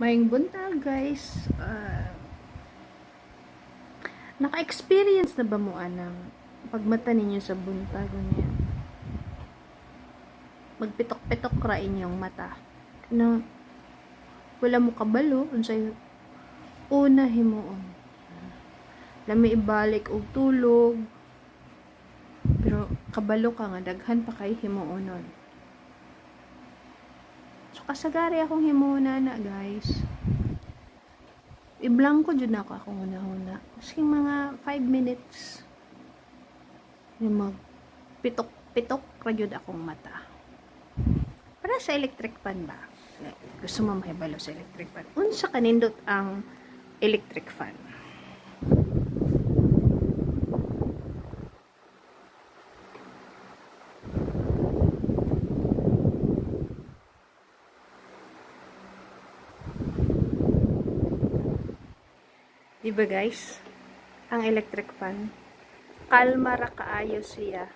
Maayong buntag, guys. Naka-experience na ba mo anang pagmata ninyo sa buntag niya? Magpitok-pitok ra inyong mata. Na wala mo kabalo unsay una himuon. Lami ibalik og tulog. Pero kabalo ka nga daghan pa kay himuonon. So kasagari akong himuona na, guys. I-blank ko dyan ako akong una-una. Masking mga 5 minutes. Yung mag-pitok-pitok ragyod akong mata. Para sa electric fan ba? Gusto mo mahibalo sa electric fan. Unsa kanindot ang electric fan? Diba guys? Ang electric fan. Kalma ra kaayo siya.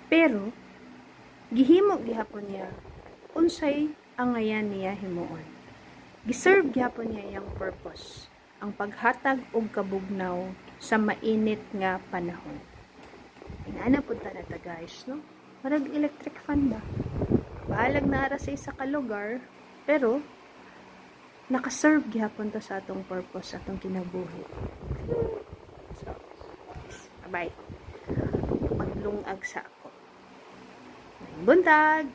Pero, gihimo gihapon niya. Unsay ang ngayan niya himuon. Giserve gihapon niya yung purpose. Ang paghatag og kabugnaw sa mainit nga panahon. Inaana punta na ta guys, no? Parang electric fan ba? Bahalag na ara sa isa ka lugar, pero nakaserve gihapon to sa atong purpose, sa atong kinabuhi. So, bye. Maglungag sa ako. Buntag!